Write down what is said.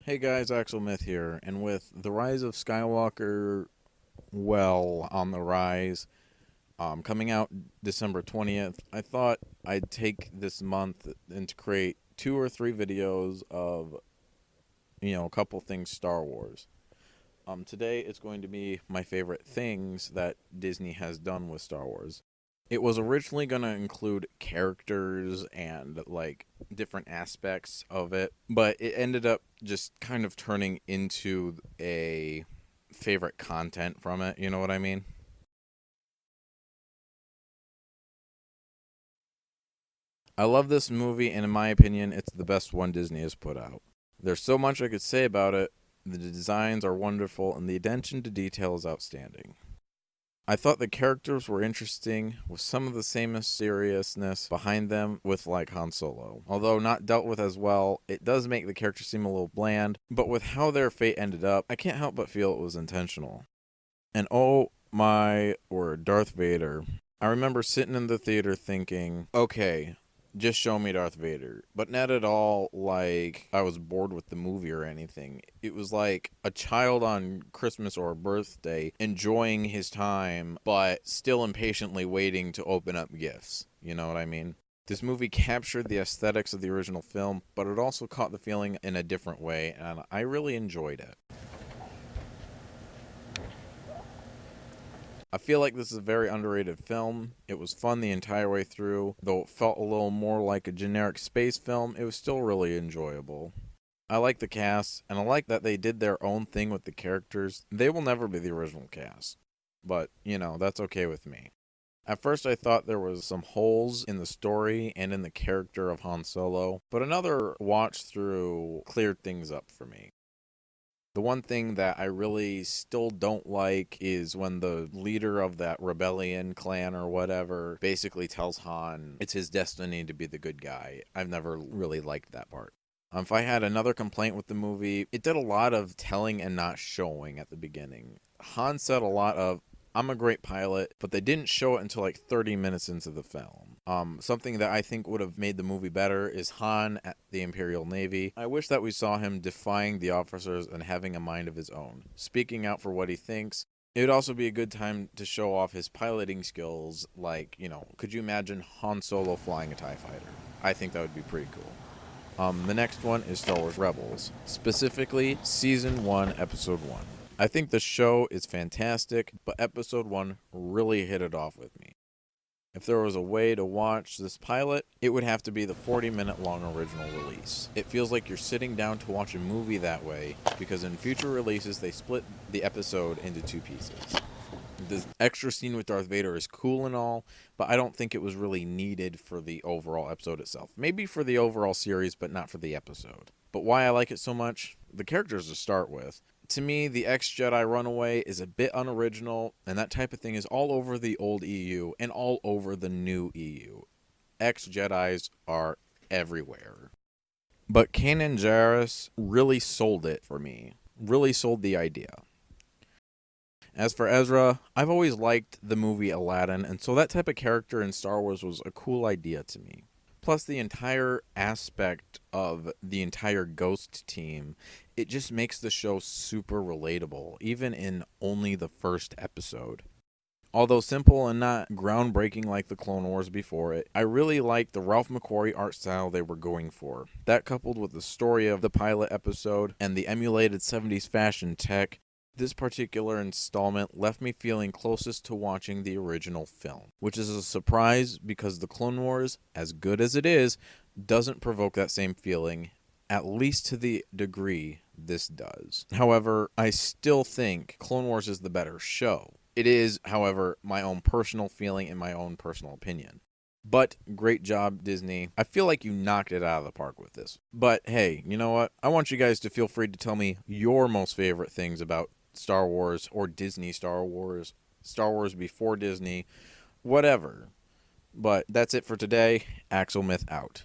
Hey guys, Axel Myth here, and with the rise of Skywalker well on the rise, coming out December 20th, I thought I'd take this month and to create 2 or 3 videos of, a couple things Star Wars. Today it's going to be my favorite things that Disney has done with Star Wars. It was originally going to include characters and different aspects of it, but it ended up just kind of turning into a favorite content from it, you know what I mean? I love this movie, and in my opinion, it's the best one Disney has put out. There's so much I could say about it. The designs are wonderful, and the attention to detail is outstanding. I thought the characters were interesting, with some of the same seriousness behind them with like Han Solo. Although not dealt with as well, it does make the character seem a little bland, but with how their fate ended up, I can't help but feel it was intentional. And oh my word, Darth Vader. I remember sitting in the theater thinking, okay, just show me Darth Vader. But not at all like I was bored with the movie or anything. It was like a child on Christmas or a birthday enjoying his time, but still impatiently waiting to open up gifts. You know what I mean? This movie captured the aesthetics of the original film, but it also caught the feeling in a different way, and I really enjoyed it. I feel like this is a very underrated film. It was fun the entire way through. Though it felt a little more like a generic space film, it was still really enjoyable. I like the cast, and I like that they did their own thing with the characters. They will never be the original cast. But, that's okay with me. At first, I thought there was some holes in the story and in the character of Han Solo, but another watch through cleared things up for me. The one thing that I really still don't like is when the leader of that rebellion clan or whatever basically tells Han it's his destiny to be the good guy. I've never really liked that part. If I had another complaint with the movie, it did a lot of telling and not showing at the beginning. Han said a lot of, I'm a great pilot, but they didn't show it until like 30 minutes into the film. Something that I think would have made the movie better is Han at the Imperial Navy. I wish that we saw him defying the officers and having a mind of his own, speaking out for what he thinks. It would also be a good time to show off his piloting skills, could you imagine Han Solo flying a TIE fighter? I think that would be pretty cool. The next one is Star Wars Rebels, specifically Season 1, Episode 1. I think the show is fantastic, but Episode 1 really hit it off with me. If there was a way to watch this pilot, it would have to be the 40-minute long original release. It feels like you're sitting down to watch a movie that way, because in future releases they split the episode into 2 pieces. The extra scene with Darth Vader is cool and all, but I don't think it was really needed for the overall episode itself. Maybe for the overall series, but not for the episode. But why I like it so much? The characters to start with. To me, the ex-Jedi runaway is a bit unoriginal, and that type of thing is all over the old EU and all over the new EU. Ex-Jedis are everywhere. But Kanan Jarrus really sold it for me. Really sold the idea. As for Ezra, I've always liked the movie Aladdin, and so that type of character in Star Wars was a cool idea to me. Plus, the entire aspect of the entire Ghost team, it just makes the show super relatable, even in only the first episode. Although simple and not groundbreaking like the Clone Wars before it, I really liked the Ralph McQuarrie art style they were going for. That coupled with the story of the pilot episode and the emulated 70s fashion tech, this particular installment left me feeling closest to watching the original film, which is a surprise because The Clone Wars, as good as it is, doesn't provoke that same feeling, at least to the degree this does. However, I still think Clone Wars is the better show. It is, however, my own personal feeling and my own personal opinion. But great job, Disney. I feel like you knocked it out of the park with this. But hey, you know what? I want you guys to feel free to tell me your most favorite things about Star Wars or Disney Star Wars before Disney, whatever. But that's it for today. Axel Myth out.